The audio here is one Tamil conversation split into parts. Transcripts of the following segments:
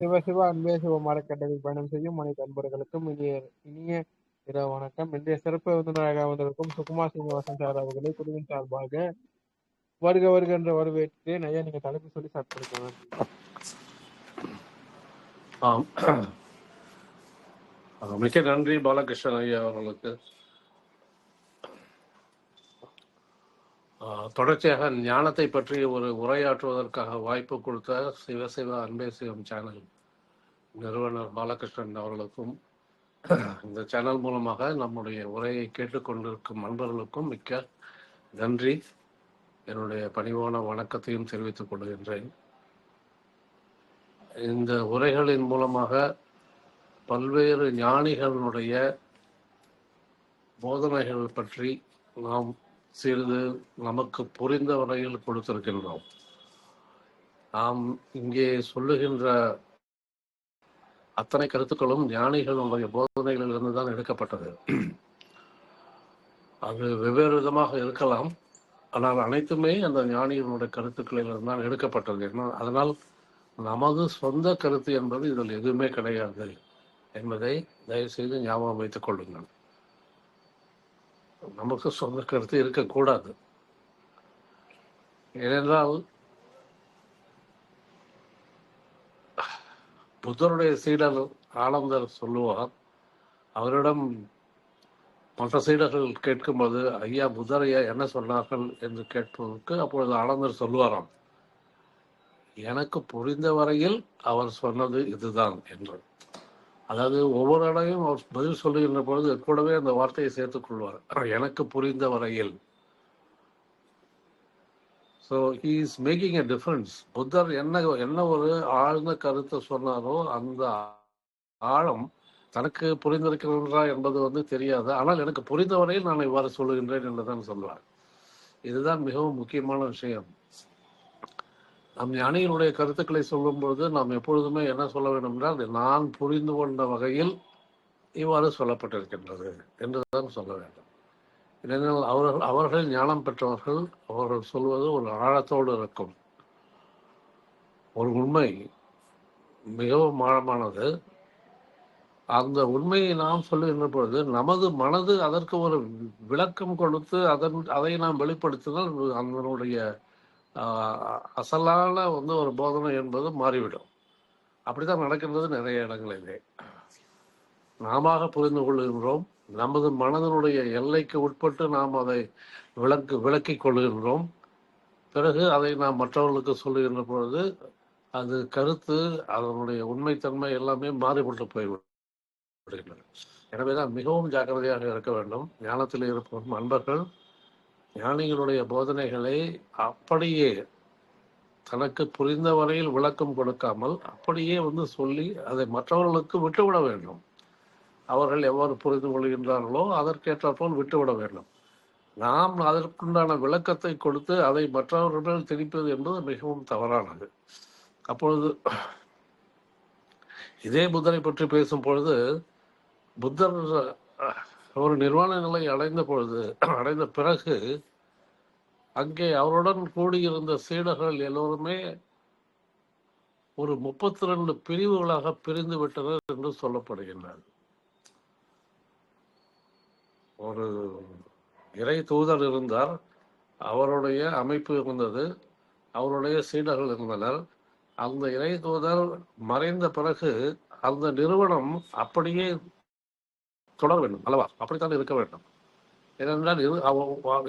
சிவ சிவ அன்பே சிவமார கட்டவில் பயணம் செய்யும் அனைத்து அன்பர்களுக்கும் இனிய இனிய இரவு வணக்கம். இன்றைய சிறப்பு விருந்தினராக வந்திருக்கும் சுகுமார் சீனிவாசன் சார் அவர்களை குழுவின் சார்பாக வருக வருக என்று வரவேற்கிறேன். ஐயா, நீங்க தலைப்பு சொல்லி ஸ்டார்ட் பண்ணிக்கலாம். மிக்க நன்றி பாலகிருஷ்ணன் ஐயா அவர்களுக்கு. தொடர்ச்சியாக ஞானத்தை பற்றி ஒரு உரையாற்றுவதற்காக வாய்ப்பு கொடுத்த சிவசிவ அன்பே சிவம் சேனல் நிறுவனர் பாலகிருஷ்ணன் அவர்களுக்கும் இந்த சேனல் மூலமாக நம்முடைய உரையை கேட்டுக்கொண்டிருக்கும் நண்பர்களுக்கும் மிக்க நன்றி, என்னுடைய பணிவான வணக்கத்தையும் தெரிவித்துக் கொள்கின்றேன். இந்த உரைகளின் மூலமாக பல்வேறு ஞானிகளுடைய போதனைகள் பற்றி நாம் சிறிது நமக்கு புரிந்த வரையில் கொடுத்திருக்கின்றோம். நாம் இங்கே சொல்லுகின்ற அத்தனை கருத்துக்களும் ஞானிகளுடைய போதனைகளிலிருந்து தான் எடுக்கப்பட்டது. அது வெவ்வேறு விதமாக இருக்கலாம், ஆனால் அனைத்துமே அந்த ஞானிகளுடைய கருத்துக்களிலிருந்து தான் எடுக்கப்பட்டது. அதனால் நமது சொந்த கருத்து என்பது இதில் எதுவுமே கிடையாது என்பதை தயவு செய்து ஞாபகம் வைத்துக் கொள்ளுங்கள். நமக்கு சொந்த கருத்து இருக்கக்கூடாது. ஏனென்றால் புத்தருடைய சீடர் ஆனந்தர் சொல்லுவார், அவரிடம் மற்ற சீடர்கள் கேட்கும்போது ஐயா புத்தரையா என்ன சொன்னார்கள் என்று கேட்பதற்கு அப்பொழுது ஆனந்தர் சொல்லுவாராம், எனக்கு புரிந்த வரையில் அவர் சொன்னது இதுதான் என்று. அதாவது ஒவ்வொரு இடையும் அவர் பதில் சொல்லுகின்ற பொழுது கூடவே அந்த வார்த்தையை சேர்த்துக் கொள்வார், எனக்கு புரிந்த வரையில். So he is making a difference. புத்தர் என்ன ஒரு ஆழ்ந்த கருத்தை சொன்னாரோ அந்த ஆழம் தனக்கு புரிந்திருக்கிறதா என்பது தெரியாது. ஆனால் எனக்கு புரிந்த வரையில் நான் இவ்வாறு சொல்லுகின்றேன் என்றுதான் சொல்வார். இதுதான் மிகவும் முக்கியமான விஷயம். நம் ஞானிகளுடைய கருத்துக்களை சொல்லும்போது நாம் எப்பொழுதுமே என்ன சொல்ல வேண்டும் என்றால், நான் புரிந்து கொண்ட வகையில் இவ்வாறு சொல்லப்பட்டிருக்கின்றது என்றுதான் சொல்ல வேண்டும். ஏனென்றால் அவர்கள் ஞானம் பெற்றவர்கள். அவர்கள் சொல்வது ஒரு ஆழத்தோடு இருக்கும். ஒரு உண்மை மிகவும் ஆழமானது. அந்த உண்மையை நாம் சொல்லுகின்ற பொழுது நமது மனது அதற்கு ஒரு விளக்கம் கொடுத்து அதை நாம் வெளிப்படுத்தினால் அதனுடைய அசலான ஒரு போதனை என்பது மாறிவிடும். அப்படித்தான் நடக்கின்றது நிறைய இடங்களிலே. நாம புரிந்து கொள்கின்றோம், நமது மனதனுடைய எல்லைக்கு உட்பட்டு நாம் அதை விளக்கிக் கொள்கின்றோம். பிறகு அதை நாம் மற்றவர்களுக்கு சொல்லுகின்ற பொழுது அது கருத்து, அதனுடைய உண்மைத்தன்மை எல்லாமே மாறிவிட்டு போய்விடுகின்றன. எனவேதான் மிகவும் ஜாக்கிரதையாக இருக்க வேண்டும். ஞானத்தில் இருக்கும் அன்பர்கள் ஞானிகளுடைய போதனைகளை அப்படியே தனக்கு புரிந்த வரையில் விளக்கம் கொடுக்காமல் அப்படியே சொல்லி அதை மற்றவர்களுக்கு விட்டுவிட வேண்டும். அவர்கள் எவ்வாறு புரிந்து கொள்கின்றார்களோ அதற்கேற்றாற்போல் விட்டுவிட வேண்டும். நாம் அதற்குண்டான விளக்கத்தை கொடுத்து அதை மற்றவர்கள் திணிப்பது என்பது மிகவும் தவறானது. அப்பொழுது இதே புத்தரை பற்றி பேசும் பொழுது, புத்தர் ஒரு நிர்வாண நிலை அடைந்த பிறகு அங்கே அவருடன் கூடியிருந்த சீடர்கள் எல்லோருமே ஒரு 32 பிரிவுகளாக பிரிந்து விட்டனர் என்று சொல்லப்படுகின்றார். ஒரு இறை தூதர் இருந்தார், அவருடைய அமைப்பு இருந்தது, அவருடைய சீடர்கள் இருந்தனர். அந்த இறை தூதர் மறைந்த பிறகு அந்த நிறுவனம் அப்படியே தொடர வேண்டும் அல்லவா? அப்படித்தான் இருக்க வேண்டும். ஏனென்றால்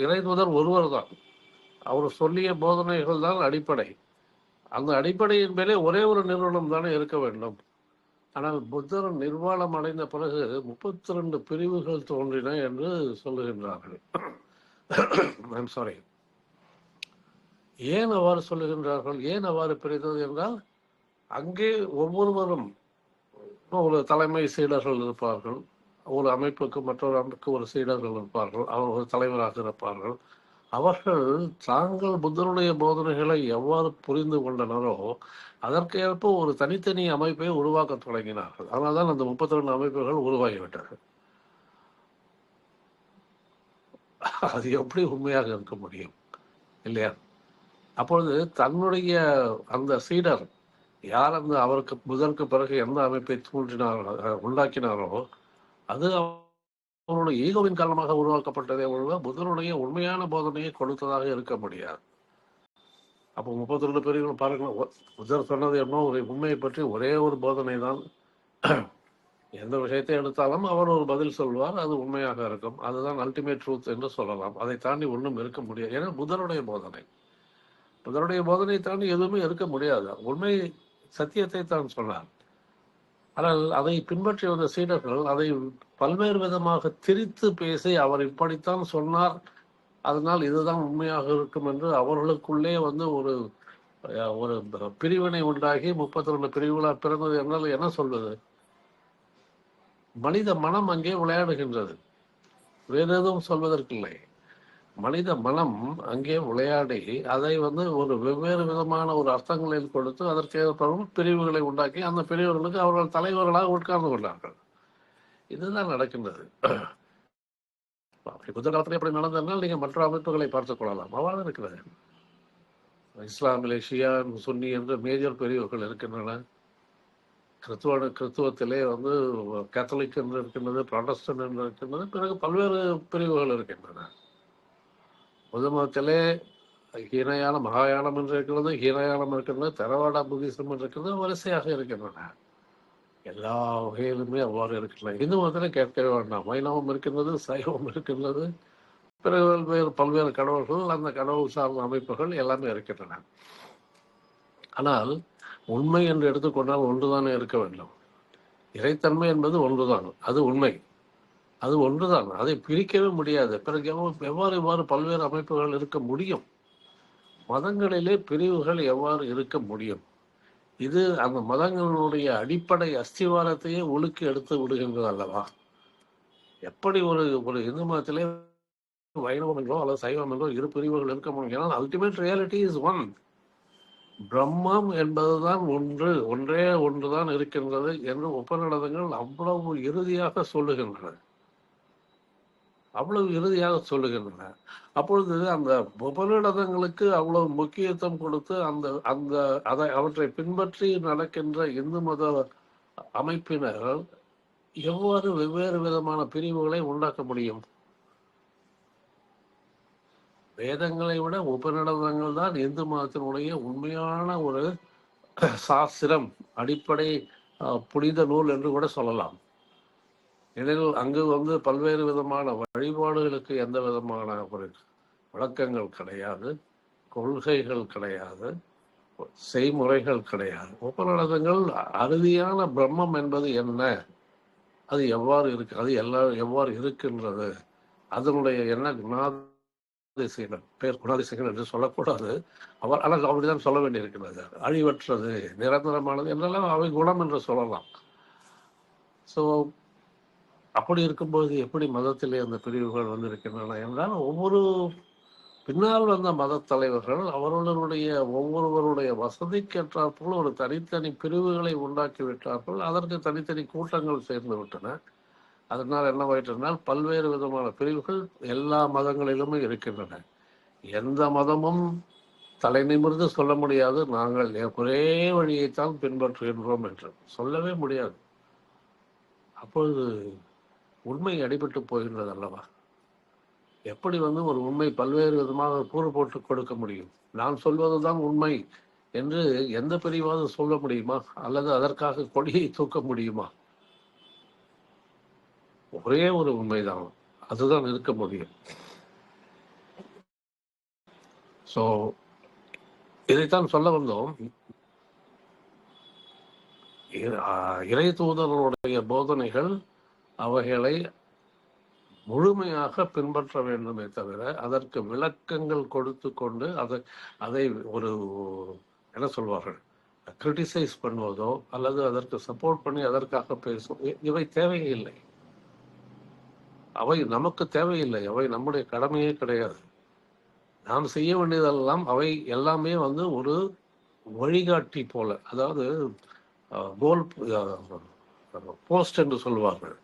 இறை தூதர் ஒருவர் தான், அவர் சொல்லிய போதனைகள் தான் அடிப்படை. அந்த அடிப்படையின் மேலே ஒரே ஒரு நிறுவனம் தானே இருக்க வேண்டும். ஆனால் புத்தர் நிர்வாணம் அடைந்த பிறகு 32 பிரிவுகள் தோன்றின என்று சொல்லுகின்றார்கள். I'm sorry. ஏன் அவ்வாறு சொல்லுகின்றார்கள்? ஏன் அவ்வாறு பிரித்தது என்றால், அங்கே ஒவ்வொருவரும் ஒரு தலைமை சீடர்கள் இருப்பார்கள், ஒரு அமைப்புக்கு மற்றொரு அமைப்புக்கு ஒரு சீடர்கள் இருப்பார்கள், அவர் ஒரு தலைவராக இருப்பார்கள். அவர்கள் தாங்கள் புத்தருடைய போதனைகளை எவ்வாறு புரிந்து கொண்டனரோ அதற்கேற்ப ஒரு தனித்தனி அமைப்பை உருவாக்க தொடங்கினார்கள். அதனால்தான் அந்த 32 அமைப்புகள் உருவாகிவிட்டார்கள். அது எப்படி உண்மையாக இருக்க முடியும் இல்லையா? அப்பொழுது தன்னுடைய அந்த சீடர் யார் அந்த அவருக்கு புதனுக்கு பிறகு எந்த அமைப்பை உண்டாக்கினாரோ அது அவருடைய ஈகோவின் காரணமாக உருவாக்கப்பட்டதே ஒழிய புதனுடைய உண்மையான போதனையை கொடுத்ததாக இருக்க முடியாது. அப்போ 32 பிரிவுகள் பாருங்க, புதர் சொன்னது என்ன, ஒரு உண்மையை பற்றி ஒரே ஒரு போதனை தான். எந்த விஷயத்தை எடுத்தாலும் அவர் ஒரு பதில் சொல்வார், அது உண்மையாக இருக்கும். அதுதான் அல்டிமேட் ட்ரூத் என்று சொல்லலாம். அதை தாண்டி ஒன்றும் இருக்க முடியாது. ஏன்னா புதனுடைய போதனை தாண்டி எதுவுமே இருக்க முடியாது. உண்மை சத்தியத்தை தான் சொன்னார். ஆனால் அதை பின்பற்றி வந்த சீடர்கள் அதை பல்வேறு விதமாக திரித்து பேசி அவர் இப்படித்தான் சொன்னார், அதனால் இதுதான் உண்மையாக இருக்கும் என்று அவர்களுக்குள்ளே வந்து ஒரு ஒரு பிரிவினை உண்டாகி 32 பிரிவுகளாக பிறந்தது. என்னால் என்ன சொல்வது? மனித மனம் அங்கே விளையாடுகின்றது, வேறு எதுவும் சொல்வதற்கில்லை. மனித மனம் அங்கே விளையாடி அதை வந்து ஒரு வெவ்வேறு விதமான ஒரு அர்த்தங்களில் கொடுத்து அதற்கேற்ப பிரிவுகளை உண்டாக்கி அந்த பிரிவுகளுக்கு அவர்கள் தலைவர்களாக உட்கார்ந்து கொண்டார்கள். இதுதான் நடக்கின்றது. புத்த காலத்தில் எப்படி நடந்ததுனால் நீங்க மற்ற அமைப்புகளை பார்த்துக் கொள்ளலாம். அவ்வாறு இருக்கிறது. இஸ்லாமிலே ஷியா, சுன்னி என்ற மேஜர் பிரிவுகள் இருக்கின்றன. கிறித்துவத்திலே வந்து கேத்தலிக் என்று இருக்கின்றது, ப்ராட்டஸ்டன்ட் என்று இருக்கின்றது, பிறகு பல்வேறு பிரிவுகள் இருக்கின்றன. புத்த மதத்திலே ஹீனயான மகாயானம் என்று இருக்கிறது, ஹீனயானம் இருக்கின்றது, தெரவாடா புத்திசம் இருக்கிறது, வரிசையாக இருக்கின்றன. எல்லா வகையிலுமே அவ்வாறு இருக்கின்றன. இந்து மதத்தில் கேட்கவே வேண்டாம். வைணவம் இருக்கின்றது, சைவம் இருக்கின்றது, பிறகு பல்வேறு கடவுள்கள், அந்த கடவுள் சார்ந்த அமைப்புகள் எல்லாமே இருக்கின்றன. ஆனால் உண்மை என்று எடுத்துக்கொண்டால் ஒன்றுதானே இருக்க வேண்டும். இறைத்தன்மை என்பது ஒன்றுதான், அது உண்மை, அது ஒன்றுதான். அதை பிரிக்கவே முடியாது. பிறகு எவ்வாறு பல்வேறு அமைப்புகள் இருக்க முடியும்? மதங்களிலே பிரிவுகள் எவ்வாறு இருக்க முடியும்? இது அந்த மதங்களுடைய அடிப்படை அஸ்திவாரத்தையே ஒழுக்கி எடுத்து விடுகின்றது அல்லவா? எப்படி ஒரு இந்து மதத்திலே வைணவம் என்றோ அல்லது சைவம் என்றோ இரு பிரிவுகள் இருக்க முடியும்? ஏன்னா அல்டிமேட் ரியாலிட்டி இஸ் ஒன். பிரம்மம் என்பதுதான் ஒன்றே ஒன்றுதான் இருக்கின்றது என்று உபநிடதங்கள் அவ்வளவு இறுதியாக சொல்லுகின்றன. அப்பொழுது அந்த உபநிடதங்களுக்கு அவ்வளவு முக்கியத்துவம் கொடுத்து அவற்றை பின்பற்றி நடக்கின்ற இந்து மத அமைப்பினர்கள் எவ்வாறு வெவ்வேறு விதமான பிரிவுகளை உண்டாக்க முடியும்? வேதங்களை விட உபநிடதங்கள் தான் இந்து மதத்தினுடைய உண்மையான ஒரு சாஸ்திரம், அடிப்படை புனித நூல் என்று கூட சொல்லலாம். ஏனெனில் அங்கு வந்து பல்வேறு விதமான வழிபாடுகளுக்கு எந்த விதமான ஒரு விளக்கங்கள் கிடையாது, கொள்கைகள் கிடையாது, செய்முறைகள் கிடையாது. உபநிடதங்கள் அறுதியான பிரம்மம் என்பது என்ன, அது எவ்வாறு இருக்கு, அது எவ்வாறு இருக்கின்றது, அதனுடைய என்ன குணாதிசயங்கள், பேர் குணாதிசயங்கள் என்று சொல்லக்கூடாது, ஆனால் அப்படிதான் சொல்ல வேண்டியிருக்கிறது. அழிவற்றது, நிரந்தரமானது என்றெல்லாம் அவை குணம் என்று சொல்லலாம். ஸோ அப்படி இருக்கும்போது எப்படி மதத்திலே அந்த பிரிவுகள் வந்திருக்கின்றன என்றால், ஒவ்வொரு பின்னால் வந்த மத தலைவர்கள் அவர்களுடைய ஒவ்வொருவருடைய வசதிக்கேற்றாற்போல் ஒரு தனித்தனி பிரிவுகளை உண்டாக்கி விட்டார்கள். அதற்கு தனித்தனி கூட்டங்கள் சேர்ந்து விட்டன. அதனால் என்னவாயிற்றிருந்தால் பல்வேறு விதமான பிரிவுகள் எல்லா மதங்களிலுமே இருக்கின்றன. எந்த மதமும் தலை நிமிர்ந்து சொல்ல முடியாது நாங்கள் ஒரே வழியைத்தான் பின்பற்றுகின்றோம் என்று சொல்லவே முடியாது. அப்பொழுது உண்மை அடிபட்டு போகின்றது அல்லவா? எப்படி வந்து ஒரு உண்மை பல்வேறு விதமாக கூறு போட்டு கொடுக்க முடியும்? நான் சொல்வதுதான் உண்மை என்று எந்த பிரிவாவது சொல்ல முடியுமா? அல்லது அதற்காக கொடியை தூக்க முடியுமா? ஒரே ஒரு உண்மைதான், அதுதான் இருக்க முடியும். ஸோ இதைத்தான் சொல்ல வந்தோம். இறை தூதர்களுடைய போதனைகள் அவைகளை முழுமையாக பின்பற்ற வேண்டுமே தவிர அதற்கு விளக்கங்கள் கொடுத்து கொண்டு அதை ஒரு என்ன சொல்வார்கள், கிரிட்டிசைஸ் பண்ணுவதோ அல்லது அதற்கு சப்போர்ட் பண்ணி அதற்காக பேசுவதோ இவை தேவையில்லை. அவை நமக்கு தேவையில்லை. அவை நம்முடைய கடமையே கிடையாது. நாம் செய்ய வேண்டியதெல்லாம் அவை எல்லாமே வந்து ஒரு வழிகாட்டி போல, அதாவது கோல் போஸ்ட் என்று சொல்வார்கள்,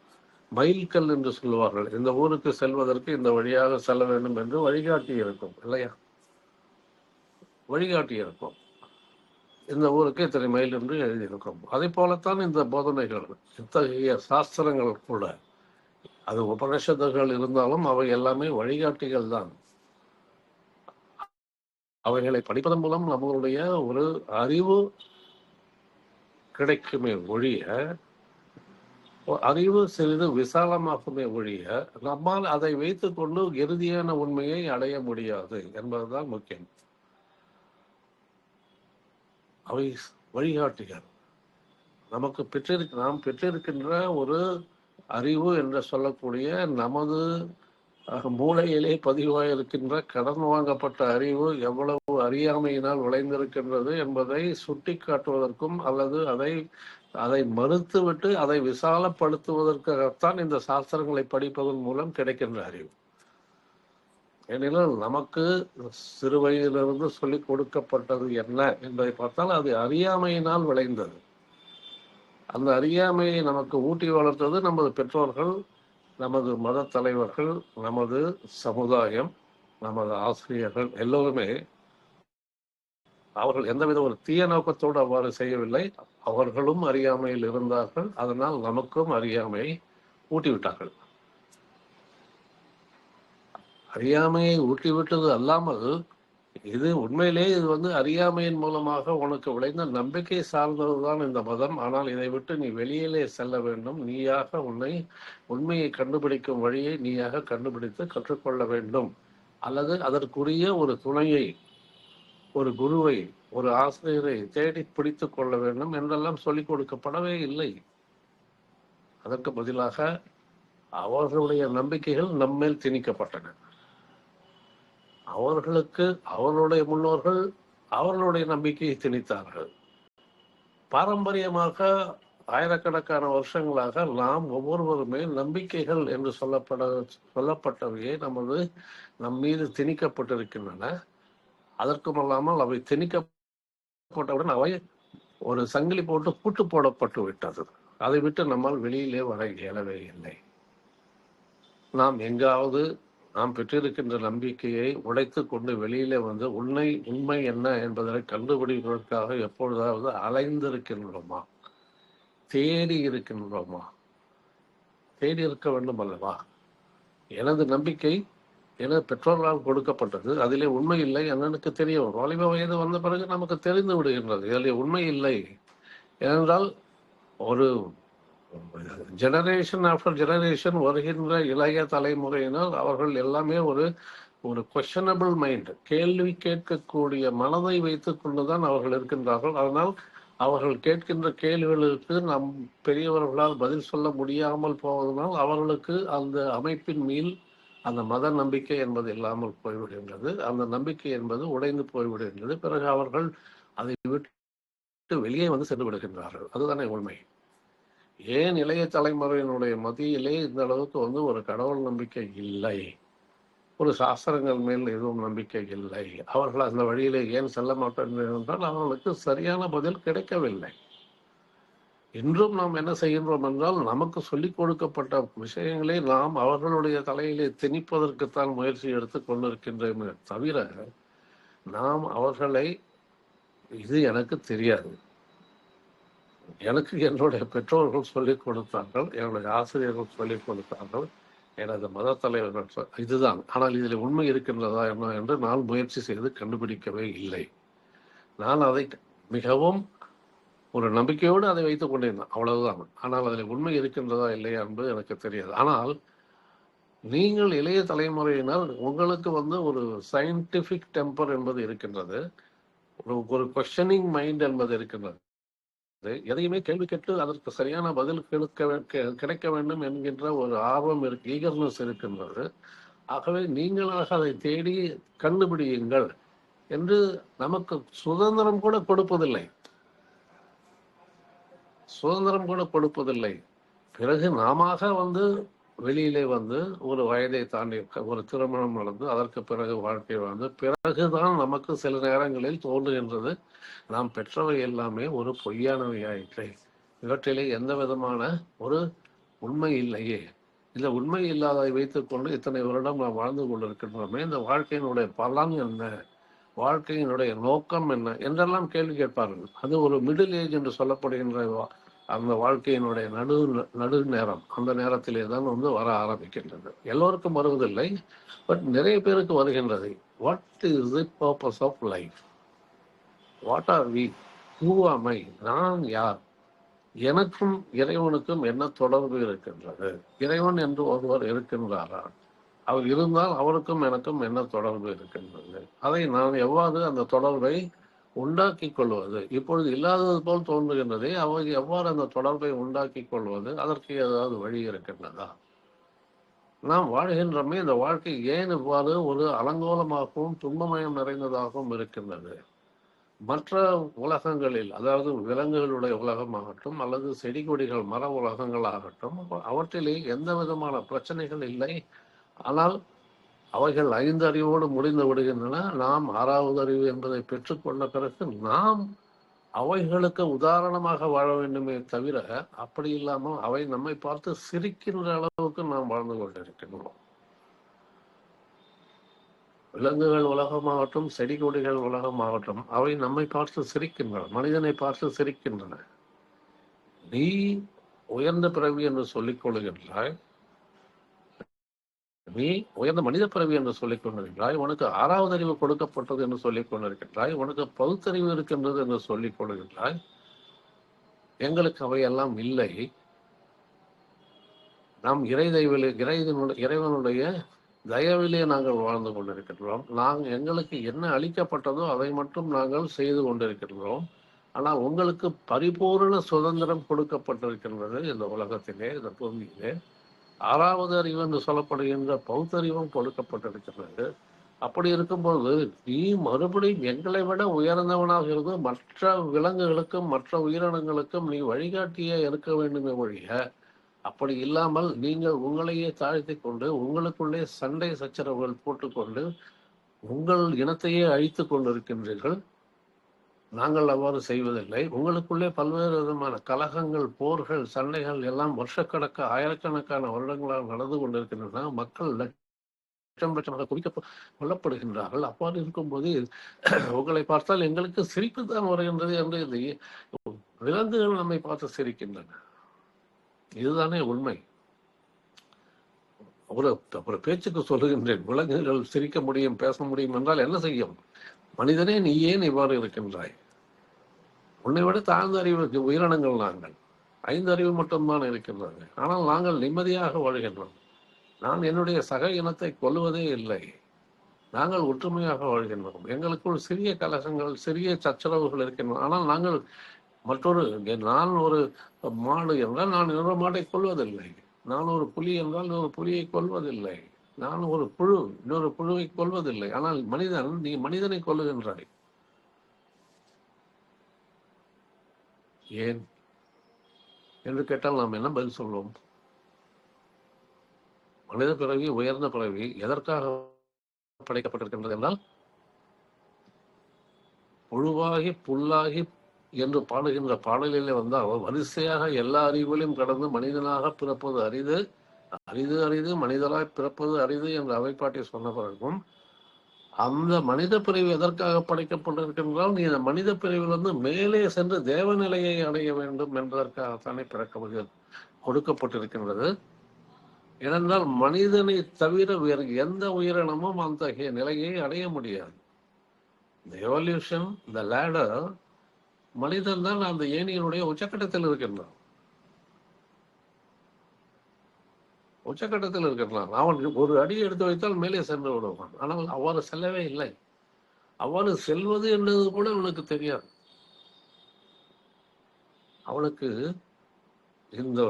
மைல்கல் என்று சொல்லுவார்கள். இந்த ஊருக்கு செல்வதற்கு இந்த வழியாக செல்ல வேண்டும் என்று வழிகாட்டி இருக்கும் இல்லையா? வழிகாட்டி இருக்கும். இந்த ஊருக்கு இத்தனை மைல் என்று எழுதியிருக்கிறோம். அதே போலத்தான் இந்த போதனைகள், இத்தகைய சாஸ்திரங்கள் கூட, அது உபனிஷத்துகள் இருந்தாலும் அவை எல்லாமே வழிகாட்டிகள் தான். அவைகளை படிப்பதன் மூலம் நம்மளுடைய ஒரு அறிவு கிடைக்குமே ஒழிய, அறிவு சிறிது விசாலமாகுமே ஒழிய, நம்மால் அதை வைத்துக் கொண்டு இறுதியான உண்மையை அடைய முடியாது என்பதுதான் முக்கியம். அவை வழிகாட்டிகள். நமக்கு நாம் பெற்றிருக்கின்ற ஒரு அறிவு என்று சொல்லக்கூடிய நமது மூளையிலே பதிவாயிருக்கின்ற கடன் வாங்கப்பட்ட அறிவு எவ்வளவு அறியாமையினால் விளைந்திருக்கின்றது என்பதை சுட்டி காட்டுவதற்கும் அல்லது அதை மறுத்துவிட்டு அதை விசாலப்படுத்துவதற்காகத்தான் இந்த சாஸ்திரங்களை படிப்பதன் மூலம் கிடைக்கின்ற அறிவு. ஏனெனில் நமக்கு சிறு வயதிலிருந்து சொல்லிக் கொடுக்கப்பட்டது என்ன என்பதை பார்த்தால் அது அறியாமையினால் விளைந்தது. அந்த அறியாமையை நமக்கு ஊட்டி வளர்த்தது நமது பெற்றோர்கள், நமது மத தலைவர்கள், நமது சமுதாயம், நமது ஆசிரியர்கள் எல்லோருமே. அவர்கள் எந்தவித ஒரு தீய நோக்கத்தோடு அவ்வாறு செய்யவில்லை. அவர்களும் அறியாமையில் இருந்தார்கள். அதனால் நமக்கும் அறியாமையை ஊட்டிவிட்டார்கள். அறியாமையை ஊட்டிவிட்டது அல்லாமல் இது உண்மையிலே இது அறியாமையின் மூலமாக உனக்கு விளைந்த நம்பிக்கை சார்ந்ததுதான் இந்த மதம். ஆனால் இதை விட்டு நீ வெளியிலே செல்ல வேண்டும். நீயாக உண்மையை கண்டுபிடிக்கும் வழியை நீயாக கண்டுபிடித்து கற்றுக்கொள்ள வேண்டும். அல்லது அதற்குரிய ஒரு துணையை, ஒரு குருவை, ஒரு ஆசிரியரை தேடி பிடித்து கொள்ள வேண்டும் என்றெல்லாம் சொல்லிக் கொடுக்கப்படவே இல்லை. அதற்கு பதிலாக அவர்களுடைய நம்பிக்கைகள் நம்மேல் திணிக்கப்பட்டன. அவர்களுக்கு அவர்களுடைய முன்னோர்கள் அவர்களுடைய நம்பிக்கையை திணித்தார்கள். பாரம்பரியமாக ஆயிரக்கணக்கான வருஷங்களாக நாம் ஒவ்வொருவருமே நம்பிக்கைகள் என்று சொல்லப்பட்டவையே நம் மீது திணிக்கப்பட்டிருக்கின்றன. அதற்கும் அல்லாமல் அவை திணிக்கப்பட்டவுடன் அவை ஒரு சங்கிலி போட்டு பூட்டு போடப்பட்டு விட்டது. அதை விட்டு நம்மால் வெளியிலே வர இயலவே இல்லை. நாம் எங்காவது நாம் பெற்றிருக்கின்ற நம்பிக்கையை உடைத்து கொண்டு வெளியிலே உண்மை என்ன என்பதை கண்டுபிடிப்பதற்காக எப்பொழுதாவது அலைந்திருக்கின்றோமா? தேடி இருக்கின்றோமா? தேடி இருக்க வேண்டும் அல்லவா? எனது நம்பிக்கை எனது பெற்றோர்களால் கொடுக்கப்பட்டது. அதிலே உண்மை இல்லை எனக்கு தெரியும். வாலிப வயது வந்த பிறகு நமக்கு தெரிந்து விடுகின்றது இதிலே உண்மை இல்லை. ஏனென்றால் ஒரு ஜெனரேஷன் ஆஃப்டர் ஜெனரேஷன் வருகின்ற இளைய தலைமுறையினர் அவர்கள் எல்லாமே ஒரு கொஸ்டனபிள் மைண்ட், கேள்வி கேட்கக்கூடிய மனதை வைத்துக் கொண்டுதான் அவர்கள் இருக்கின்றார்கள். அதனால் அவர்கள் கேட்கின்ற கேள்விகளுக்கு நம் பெரியவர்களால் பதில் சொல்ல முடியாமல் போவதனால் அவர்களுக்கு அந்த அமைப்பின் மேல் அந்த மத நம்பிக்கை என்பது இல்லாமல் போய்விடுகின்றது. அந்த நம்பிக்கை என்பது உடைந்து போய்விடுகின்றது. பிறகு அவர்கள் அதை விட்டு வெளியே சென்று விடுகின்றார்கள். அதுதானே உண்மை. ஏன் இளைய தலைமுறையினுடைய மத்தியிலே இந்த அளவுக்கு ஒரு கடவுள் நம்பிக்கை இல்லை, ஒரு சாஸ்திரங்கள் மேல் எதுவும் நம்பிக்கை இல்லை, அவர்கள் அந்த வழியிலே ஏன் செல்ல மாட்டார்கள் என்றால் அவர்களுக்கு சரியான பதில் கிடைக்கவில்லை. இன்றும் நாம் என்ன செய்கின்றோம் என்றால் நமக்கு சொல்லிக் கொடுக்கப்பட்ட விஷயங்களை நாம் அவர்களுடைய தலையிலே திணிப்பதற்குத்தான் முயற்சி எடுத்துக் கொண்டிருக்கின்றோமே தவிர நாம் அவர்களை இது எனக்கு தெரியாது, எனக்கு என்னுடைய பெற்றோர்கள் சொல்லிக் கொடுத்தார்கள், என்னுடைய ஆசிரியர்கள் சொல்லிக் கொடுத்தார்கள், எனது மத தலைவர்கள் இதுதான். ஆனால் இதில் உண்மை இருக்கின்றதா என்ன என்று நான் முயற்சி செய்து கண்டுபிடிக்கவே இல்லை. நான் அதை மிகவும் ஒரு நம்பிக்கையோடு அதை வைத்துக் கொண்டிருந்தேன், அவ்வளவுதான். ஆனால் அதில் உண்மை இருக்கின்றதா இல்லையா என்பது எனக்கு தெரியாது. ஆனால் நீங்கள் இளைய தலைமுறையினர் உங்களுக்கு ஒரு சயின்டிபிக் டெம்பர் என்பது இருக்கின்றது, ஒரு கொஸ்டனிங் மைண்ட் என்பது இருக்கின்றது. எதையுமே கேள்வி கேட்டு அதற்கு சரியான பதில் கிடைக்க வேண்டும் என்கின்ற ஒரு ஆர்வம் இருக்கு, ஈகர்னஸ் இருக்கின்றது. ஆகவே நீங்களாக அதை தேடி கண்டுபிடியுங்கள் என்று நமக்கு சுதந்திரம் கூட கொடுப்பதில்லை. பிறகு நாம வெளியிலே ஒரு வயதை தாண்டி ஒரு திருமணம் நடந்து அதற்கு பிறகு வாழ்க்கை பிறகுதான் நமக்கு சில நேரங்களில் தோன்றுகின்றது, நாம் பெற்றவை எல்லாமே ஒரு பொய்யானவையாயிற்றை, இவற்றிலே எந்த விதமான ஒரு உண்மை இல்லையே, இந்த உண்மை இல்லாததை வைத்துக் கொண்டு இத்தனை வருடம் நாம் வாழ்ந்து கொண்டிருக்கின்றோமே, இந்த வாழ்க்கையினுடைய பலன் என்ன, வாழ்க்கையினுடைய நோக்கம் என்ன என்றெல்லாம் கேள்வி கேட்பார்கள். அது ஒரு மிடில் ஏஜ் என்று சொல்லப்படுகின்ற அந்த வாழ்க்கையினுடைய நடு நேரம், அந்த நேரத்திலே தான் வர ஆரம்பிக்கின்றது. எல்லோருக்கும் வருவதில்லை, பட் நிறைய பேருக்கு வருகின்றது. What is the purpose of life? What are we? Who am I? நான் யார்? எனக்கும் இறைவனுக்கும் என்ன தொடர்பு இருக்கின்றது? இறைவன் என்று ஒருவர் இருக்கின்றாரா? அவர் இருந்தால் அவருக்கும் எனக்கும் என்ன தொடர்பு இருக்கின்றது? அதை நான் எவ்வாறு அந்த தொடர்பை உண்டாக்கி கொள்வது? இப்பொழுது இல்லாதது போல் தோன்றுகின்றதே, அவர் எவ்வாறு அந்த தொடர்பை உண்டாக்கி கொள்வது? அதற்கு ஏதாவது வழி இருக்கின்றதா? நாம் வாழ்கின்றமே, இந்த வாழ்க்கை ஏன் இவ்வாறு ஒரு அலங்கோலமாகவும் துன்பமயம் நிறைந்ததாகவும் இருக்கின்றது? மற்ற உலகங்களில், அதாவது விலங்குகளுடைய உலகமாகட்டும் அல்லது செடி கொடிகள் மர உலகங்கள் ஆகட்டும், அவற்றிலே எந்த விதமான பிரச்சனைகள் இல்லை. ஆனால் அவைகள் 5 அறிவோடு முடிந்து விடுகின்றன. நாம் 6வது அறிவு என்பதை பெற்றுக்கொண்ட பிறகு நாம் அவைகளுக்கு உதாரணமாக வாழ வேண்டுமே தவிர, அப்படி இல்லாமல் அவை நம்மை பார்த்து சிரிக்கின்ற அளவுக்கு நாம் வாழ்ந்து கொண்டிருக்கின்றோம். விலங்குகள் உலகமாகட்டும், செடி கொடிகள் உலகமாகட்டும், அவை நம்மை பார்த்து சிரிக்கின்றன, மனிதனை பார்த்து சிரிக்கின்றன. நீ உயர்ந்த பிறவி என்று சொல்லிக் கொள்கின்றாய், நீ உயர்ந்த மனித பிறவி என்று சொல்லிக் கொண்டிருக்கிறாய், உனக்கு 6வது அறிவு கொடுக்கப்பட்டது என்று சொல்லிக் கொண்டிருக்கின்றாய், உனக்கு பகுத்தறிவு இருக்கின்றது என்று சொல்லிக் கொள்கின்றாய். எங்களுக்கு அவையெல்லாம் இல்லை. நாம் இறைவனுடைய தயவிலே நாங்கள் வாழ்ந்து கொண்டிருக்கின்றோம். எங்களுக்கு என்ன அளிக்கப்பட்டதோ அதை மட்டும் நாங்கள் செய்து கொண்டிருக்கின்றோம். ஆனால் உங்களுக்கு பரிபூர்ண சுதந்திரம் கொடுக்கப்பட்டிருக்கின்றது இந்த உலகத்திலே, இந்த பூமியிலே. 6வது அறிவு என்று சொல்லப்படுகின்ற பௌத்தறிவும் கொடுக்கப்பட்டிருக்கிறது. அப்படி இருக்கும்போது நீ மறுபடியும் எங்களை விட உயர்ந்தவனாக இருந்து மற்ற விலங்குகளுக்கும் மற்ற உயிரினங்களுக்கும் நீ வழிகாட்டியே இருக்க வேண்டுமே ஒழிய, அப்படி இல்லாமல் நீங்கள் உங்களையே தாழ்த்தி கொண்டு உங்களுக்குள்ளே சண்டை சச்சரவுகள் போட்டுக்கொண்டு உங்கள் இனத்தையே அழித்து கொண்டிருக்கின்றீர்கள். நாங்கள் அவ்வாறு செய்வதில்லை. உங்களுக்குள்ளே பல்வேறு விதமான கலகங்கள், போர்கள், சண்டைகள் எல்லாம் வருஷக்கணக்கான ஆயிரக்கணக்கான வருடங்களால் நடந்து கொண்டிருக்கின்றன. மக்கள் லட்சம் லட்சமாக கொல்லப்படுகின்றார்கள். அவ்வாறு இருக்கும்போது உங்களை பார்த்தால் எங்களுக்கு சிரிப்பு தான் வருகின்றது என்று இந்த விலங்குகள் நம்மை பார்த்து சிரிக்கின்றன. இதுதானே உண்மை. ஒரு பேச்சுக்கு சொல்லுகின்றேன், விலங்குகள் சிரிக்க முடியும், பேச முடியும் என்றால் என்ன செய்யும்? மனிதனே, நீ ஏன் இவ்வாறு இருக்கின்றாய்? உன்னை விட தாழ்ந்த அறிவு உயிரினங்கள் நாங்கள். 5 அறிவு மட்டும்தான் இருக்கின்றது. ஆனால் நாங்கள் நிம்மதியாக வாழ்கின்றோம். நான் என்னுடைய சக இனத்தை கொல்லுவதே இல்லை. நாங்கள் ஒற்றுமையாக வாழ்கின்றோம். எங்களுக்குள் சிறிய கலகங்கள், சிறிய சச்சரவுகள் இருக்கின்றன. ஆனால் நாங்கள் நான் ஒரு மாடு என்றால் நான் இன்னொரு மாட்டை கொல்வதில்லை. நான் ஒரு புலி என்றால் இன்னொரு புலியை கொல்வதில்லை. நான் ஒரு புழு இன்னொரு புழுவை கொல்வதில்லை. ஆனால் நீ மனிதனை கொல்லுகின்றாய். ஏன் என்று கேட்டால் நாம் என்ன பதில் சொல்வோம்? மனித பிறவி, உயர்ந்த பிறவி எதற்காக படைக்கப்பட்டிருக்கின்றது என்றால், புழுவாகி புல்லாகி என்று பாடுகின்ற பாடலிலே வந்தால் வரிசையாக எல்லா அறிவுகளையும் கடந்து மனிதனாக பிறப்பது அரிது, அரிது அரிது மனிதராய் பிறப்பது அரிது என்று அவைப்பாட்டி சொன்ன பிறகும், அந்த மனித பிரிவு எதற்காக படைக்கப்பட்டிருக்கின்றால், நீ இந்த மனித பிரிவிலிருந்து மேலே சென்று தேவநிலையை அடைய வேண்டும் என்பதற்காகத்தானே கொடுக்கப்பட்டிருக்கின்றது. ஏனென்றால் மனிதனை தவிர வேறு எந்த உயிரினமும் அத்தகைய நிலையை அடைய முடியாது. The evolution, the ladder, மனிதன் தான் அந்த ஏணியினுடைய உச்சக்கட்டத்தில் இருக்கின்றான். உச்சக்கட்டத்தில் இருக்கின்றான். அவன் ஒரு அடி எடுத்து வைத்தால் மேலே சென்று விடுவான். ஆனால் அவ்வாறு செல்லவே இல்லை. அவ்வாறு செல்வது என்பது கூட அவனுக்கு தெரியாது. அவனுக்கு இந்த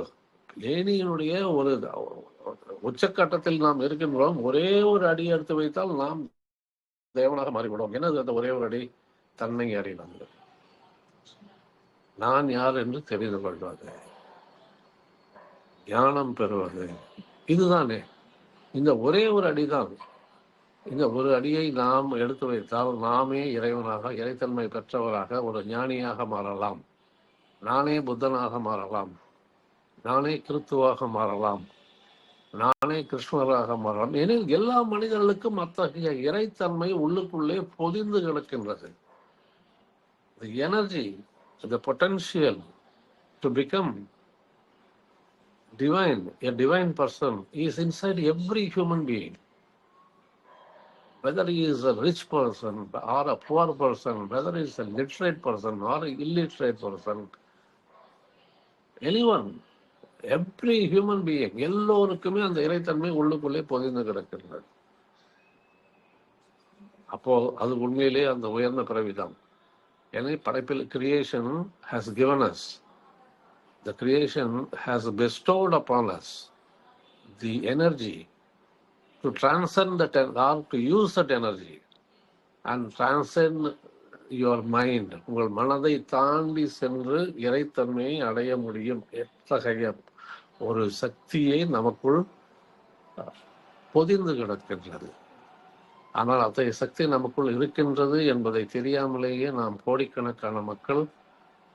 ஏணியினுடைய ஒரு உச்சக்கட்டத்தில் நாம் இருக்கின்றோம். ஒரே ஒரு அடி எடுத்து வைத்தால் நாம் தேவனாக மாறிவிடும். என்னது அந்த ஒரே ஒரு அடி? தன்னை அறிவது, நான் யார் என்று தெரிந்து கொள்வது, ஞானம் பெறுவது. இதுதானே இந்த ஒரே ஒரு அடிதான். இந்த ஒரு அடியை நாம் எடுத்து வைத்தால் நாமே இறைவனாக, இறைத்தன்மை பெற்றவராக, ஒரு ஞானியாக மாறலாம். நானே புத்தனாக மாறலாம். நானே கிறித்துவாக மாறலாம். நானே கிருஷ்ணராக மாறலாம். எனில் எல்லா மனிதர்களுக்கும் அத்தகைய இறைத்தன்மை உள்ளுக்குள்ளே பொதிந்து கிடக்கின்றது. The energy, the potential to become divine, a divine person, is inside every human being. Whether he is a rich person or a poor person, whether he is a literate person or an illiterate person, anyone, every human being, எல்லோருக்குமே அந்த இறைத்தன்மை உள்ளுக்குள்ளே பொதிந்து கிடக்கின்றது. அப்போ அது உண்மையிலே அந்த உயர்ந்த பிறவிதான். எனவே படைப்பில் creation has given us, the creation has bestowed upon us the energy to transcend that or to use that energy and transcend your mind. உங்கள் மனதை தாண்டி சென்று இறைத்தன்மையை அடைய முடியும். எத்தகைய ஒரு சக்தியை நமக்குள் பொதிந்து கிடக்கின்றது. ஆனால் அத்தகைய சக்தி நமக்குள் இருக்கின்றது என்பதை தெரியாமலேயே நாம் கோடிக்கணக்கான மக்கள்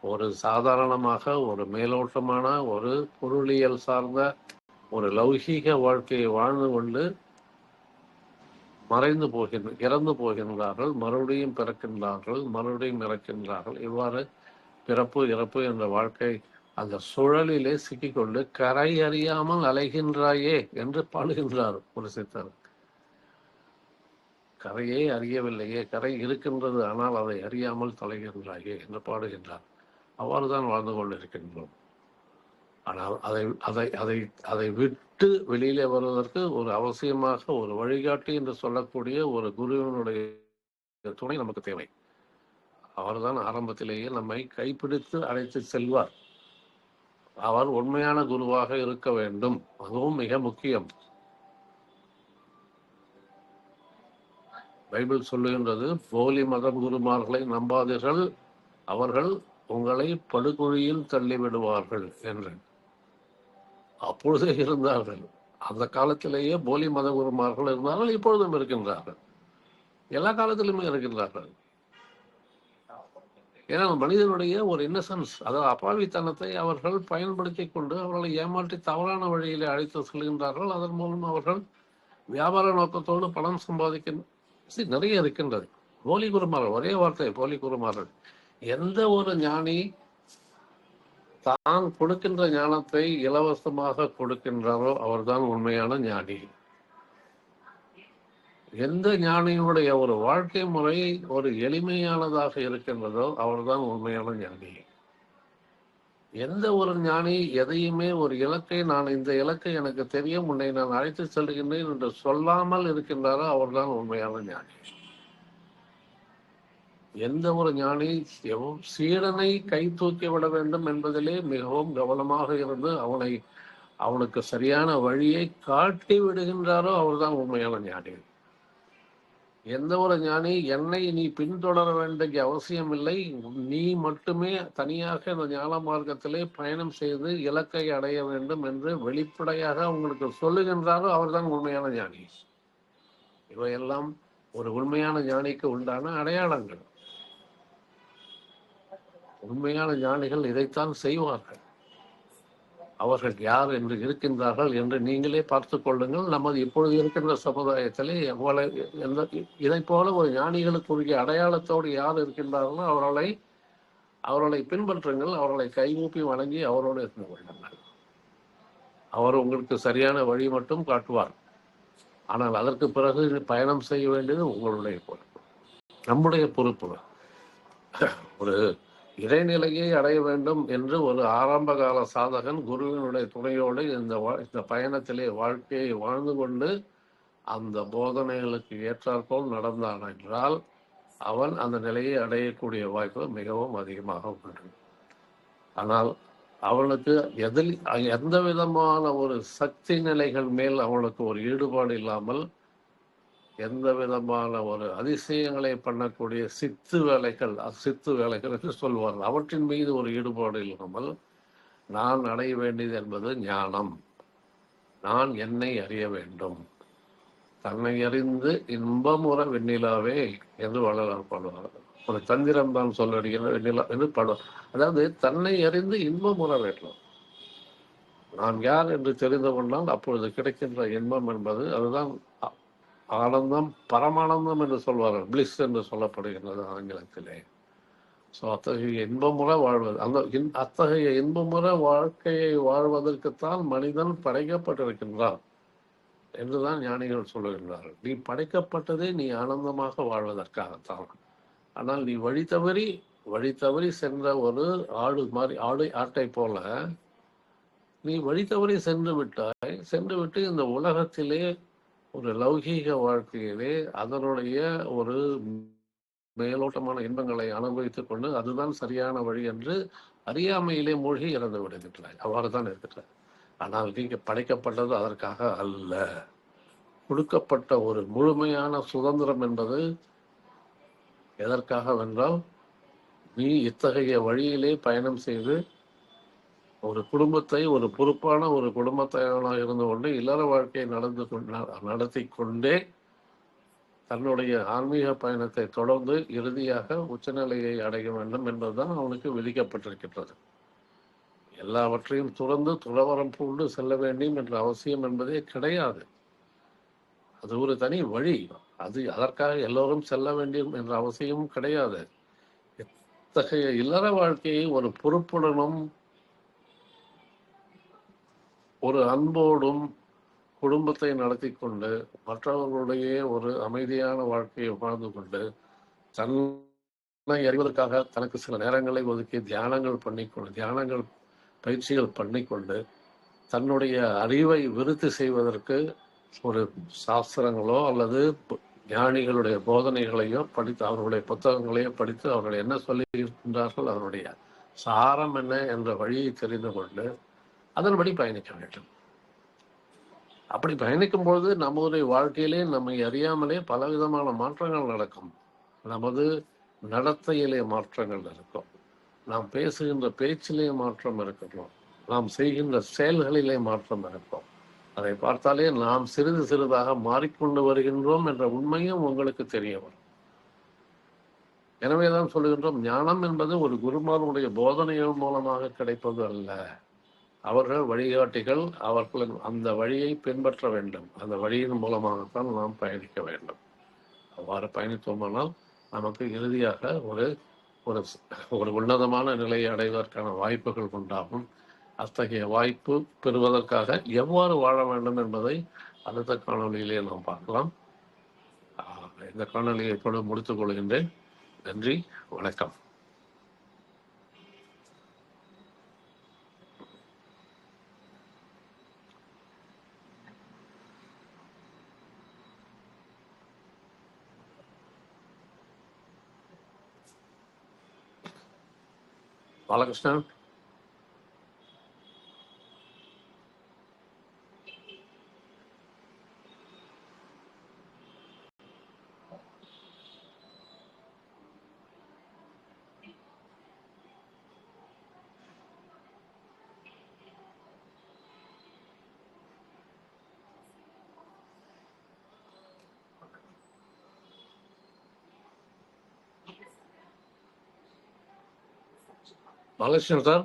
ஒரு சாதாரணமாக ஒரு மேலோட்டமான ஒரு பொருளியல் சார்ந்த ஒரு லௌகீக வாழ்க்கையை வாழ்ந்து கொண்டு இறந்து போகின்றார்கள், மறுபடியும் பிறக்கின்றார்கள், மறுபடியும் இறக்கின்றார்கள். இவ்வாறு பிறப்பு இறப்பு என்ற வாழ்க்கை அந்த சுழலிலே சிக்கிக்கொண்டு கரை அறியாமல் அலைகின்றாயே என்று பாடுகின்றார் ஒரு சித்தர். கரையே அறியவில்லையே, கரை இருக்கின்றது ஆனால் அதை அறியாமல் தொலைகின்றாயே என்று பாடுகின்றார். அவ்வாறுதான் வாழ்ந்து கொண்டிருக்கின்றோம். ஆனால் அதை விட்டு வெளியிலே வருவதற்கு ஒரு அவசியமாக ஒரு வழிகாட்டி என்று சொல்லக்கூடிய ஒரு குருவினுடைய துணை நமக்கு தேவை. அவர்தான் ஆரம்பத்திலேயே நம்மை கைப்பிடித்து அழைத்து செல்வார். அவர் உண்மையான குருவாக இருக்க வேண்டும், அதுவும் மிக முக்கியம். பைபிள் சொல்லுகின்றது, போலி மத குருமார்களை நம்பாதீர்கள், அவர்கள் உங்களை படுகொழியில் தள்ளிவிடுவார்கள் என்று. அப்பொழுதே இருந்தார்கள், அந்த காலத்திலேயே போலி மத குருமார்கள் இருந்தார்கள், இப்பொழுதும் இருக்கின்றார்கள், எல்லா காலத்திலுமே இருக்கின்றார்கள். ஏன்னா மனிதனுடைய ஒரு இன்னசென்ஸ், அதாவது அப்பாவித்தனத்தை அவர்கள் பயன்படுத்தி கொண்டு அவர்களை ஏமாற்றி தவறான வழியிலே அழைத்து செல்கின்றார்கள். அதன் மூலம் அவர்கள் வியாபார நோக்கத்தோடு பணம் சம்பாதிக்க நிறைய இருக்கின்றது. போலி குருமார்கள், ஒரே வார்த்தை போலி குருமார்கள். எந்த ஒரு ஞானி தான் கொடுக்கின்ற ஞானத்தை இலவசமாக கொடுக்கின்றாரோ அவர்தான் உண்மையான ஞானி. எந்த ஞானியினுடைய ஒரு வாழ்க்கை முறை ஒரு எளிமையானதாக இருக்கின்றதோ அவர்தான் உண்மையான ஞானி. எந்த ஒரு ஞானி எதையுமே ஒரு இலக்கை, நான் இந்த இலக்கை எனக்கு தெரியும், உன்னை நான் அழைத்து செல்கின்றேன் என்று சொல்லாமல் இருக்கின்றாரோ அவர்தான் உண்மையான ஞானி. எந்த ஒரு ஞானி சீடனை கை தூக்கி விட வேண்டும் என்பதிலே மிகவும் கவனமாக இருந்து அவனுக்கு சரியான வழியை காட்டி விடுகின்றாரோ அவர்தான் உண்மையான ஞானி. எந்த ஒரு ஞானி என்னை நீ பின்தொடர வேண்டிய அவசியம் இல்லை, நீ மட்டுமே தனியாக இந்த ஞான மார்க்கத்திலே பயணம் செய்து இலக்கை அடைய வேண்டும் என்று வெளிப்படையாக உங்களுக்கு சொல்லுகின்றாரோ அவர்தான் உண்மையான ஞானி. இவையெல்லாம் ஒரு உண்மையான ஞானிக்கு உண்டான அடையாளங்கள். உண்மையான ஞானிகள் இதைத்தான் செய்வார்கள். அவர்கள் யார் என்று இருக்கின்றார்கள் என்று நீங்களே பார்த்து கொள்ளுங்கள். நமது இப்பொழுது இருக்கின்ற சமுதாயத்திலே இதை போல ஒரு ஞானிகளுக்குரிய அடையாளத்தோடு யார் இருக்கின்றார்களோ அவர்களை பின்பற்றுங்கள், அவர்களை கைகூப்பி வணங்கி அவரோடு இருந்து கொள்ளுங்கள். அவர் உங்களுக்கு சரியான வழி மட்டும் காட்டுவார். ஆனால் அதற்கு பிறகு பயணம் செய்ய வேண்டியது உங்களுடைய பொறுப்பு, நம்முடைய பொறுப்பு. ஒரு இறைநிலையை அடைய வேண்டும் என்று ஒரு ஆரம்ப கால சாதகன் குருவினுடைய துணையோடு இந்த பயணத்திலே வாழ்க்கையை வாழ்ந்து கொண்டு அந்த போதனைகளுக்கு ஏற்றாற்போல் நடந்தான் என்றால் அவன் அந்த நிலையை அடையக்கூடிய வாய்ப்பு மிகவும் அதிகமாக உண்டு. ஆனால் அவனுக்கு எந்த விதமான ஒரு சக்தி நிலைகள் மேல் அவனுக்கு ஒரு ஈடுபாடு இல்லாமல், எந்த விதமான ஒரு அதிசயங்களை பண்ணக்கூடிய சித்து வேலைகள் என்று சொல்வார்கள், அவற்றின் மீது ஒரு ஈடுபாடு இல்லாமல் நான் அடைய வேண்டியது என்பது ஞானம். நான் என்னை அறிய வேண்டும், தன்னை அறிந்து இன்பமுற வெண்ணிலாவே என்று வள்ளலார் பாடுவார். ஒரு தந்திரம் தான் சொல்லடுகிற வெண்ணிலா என்று பாடுவார். அதாவது தன்னை அறிந்து இன்பமுற வேண்டும். நாம் யார் என்று தெரிந்து கொண்டால் அப்பொழுது கிடைக்கின்ற இன்பம் என்பது அதுதான் ஆனந்தம், பரமானந்தம் என்று சொல்வார்கள், பிளிஸ் என்று சொல்லப்படுகின்றது ஆங்கிலத்திலே. ஸோ அத்தகைய இன்பமுறை வாழ்வது, அத்தகைய இன்பமுறை வாழ்க்கையை வாழ்வதற்குத்தான் மனிதன் படைக்கப்பட்டிருக்கின்றான் என்றுதான் ஞானிகள் சொல்லுகின்றார்கள். நீ படைக்கப்பட்டதே நீ ஆனந்தமாக வாழ்வதற்காகத்தான். ஆனால் நீ வழி தவறி சென்ற ஒரு ஆட்டை போல நீ வழி தவறி சென்று விட்டு இந்த உலகத்திலே ஒரு லௌகீக வாழ்க்கையிலே அதனுடைய ஒரு மேலோட்டமான இன்பங்களை அனுபவித்துக் கொண்டு அதுதான் சரியான வழி என்று அறியாமையிலே மூழ்கி இறந்து விடுகின்றாய். அவ்வாறு தான் இருக்கின்றாய். ஆனால் நீங்க படைக்கப்பட்டது அதற்காக அல்ல. கொடுக்கப்பட்ட ஒரு முழுமையான சுதந்திரம் என்பது எதற்காக வென்றால், நீ இத்தகைய வழியிலே பயணம் செய்து ஒரு குடும்பத்தை, ஒரு பொறுப்பான ஒரு குடும்பத்தாராக இருந்து கொண்டு இல்லற வாழ்க்கையை நடத்தி கொண்டே தன்னுடைய ஆன்மீக பயணத்தை தொடர்ந்து இறுதியாக உச்சநிலையை அடைய வேண்டும் என்பதுதான் அவனுக்கு விதிக்கப்பட்டிருக்கின்றது. எல்லாவற்றையும் துறந்து துறவரம் பூண்டு செல்ல வேண்டும் என்ற அவசியம் என்பதே கிடையாது. அது ஒரு தனி வழி. அதற்காக எல்லோரும் செல்ல வேண்டும் என்ற அவசியமும் கிடையாது. இத்தகைய இல்லற வாழ்க்கையை ஒரு பொறுப்புடனும் ஒரு அன்போடும் குடும்பத்தை நடத்தி கொண்டு மற்றவர்களுடைய ஒரு அமைதியான வாழ்க்கையை வாழ்ந்து கொண்டு தன்னை அறிவதற்காக தனக்கு சில நேரங்களை ஒதுக்கி தியானங்கள் பயிற்சிகள் பண்ணிக்கொண்டு தன்னுடைய அறிவை விருத்தி செய்வதற்கு ஒரு சாஸ்திரங்களோ அல்லது ஞானிகளுடைய போதனைகளையோ படித்து அவர்களுடைய புத்தகங்களையோ படித்து அவர்கள் என்ன சொல்லி இருக்கின்றார்கள், அவருடைய சாரம் என்ன என்ற வழியை தெரிந்து கொண்டு அதன்படி பயணிக்க வேண்டும். அப்படி பயணிக்கும் பொழுது நம்முடைய வாழ்க்கையிலே நம்மை அறியாமலே பலவிதமான மாற்றங்கள் நடக்கும். நமது நடத்தையிலே மாற்றங்கள் இருக்கும், நாம் பேசுகின்ற பேச்சிலே மாற்றம் இருக்கணும், நாம் செய்கின்ற செயல்களிலே மாற்றம் இருக்கும். அதை பார்த்தாலே நாம் சிறிது சிறிதாக மாறிக்கொண்டு வருகின்றோம் என்ற உண்மையும் உங்களுக்கு தெரிய வரும். எனவேதான் சொல்லுகின்றோம், ஞானம் என்பது ஒரு குருமானுடைய போதனைகள் மூலமாக கிடைப்பது அல்ல. அவர்கள் வழிகாட்டிகள், அவர்களின் அந்த வழியை பின்பற்ற வேண்டும். அந்த வழியின் மூலமாகத்தான் நாம் பயணிக்க வேண்டும். அவ்வாறு பயணித்தோமானால் நமக்கு இறுதியாக ஒரு உன்னதமான நிலையை அடைவதற்கான வாய்ப்புகள் உண்டாகும். அத்தகைய வாய்ப்பு பெறுவதற்காக எவ்வாறு வாழ வேண்டும் என்பதை அடுத்த காணொலியிலே நாம் பார்க்கலாம். இந்த காணொலியை இப்பொழுது முடித்துக் கொள்கின்றேன். நன்றி, வணக்கம். பாலகிருஷ்ணன். பாலகிருஷ்ணன் சார்.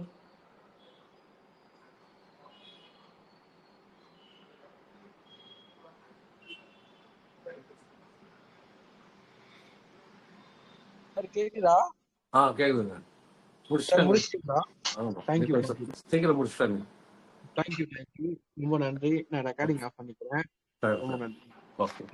கேக்குதா? கேக்குதுங்க. முடிச்சிட்டீங்களா? தேங்க்யூ. சீக்கிரம் முடிச்சிட்டாங்க. தேங்க்யூ. ரொம்ப நன்றி. நான் ரெக்கார்டிங் ஆஃப் பண்ணிக்கிறேன். ரொம்ப நன்றி. ஓகே.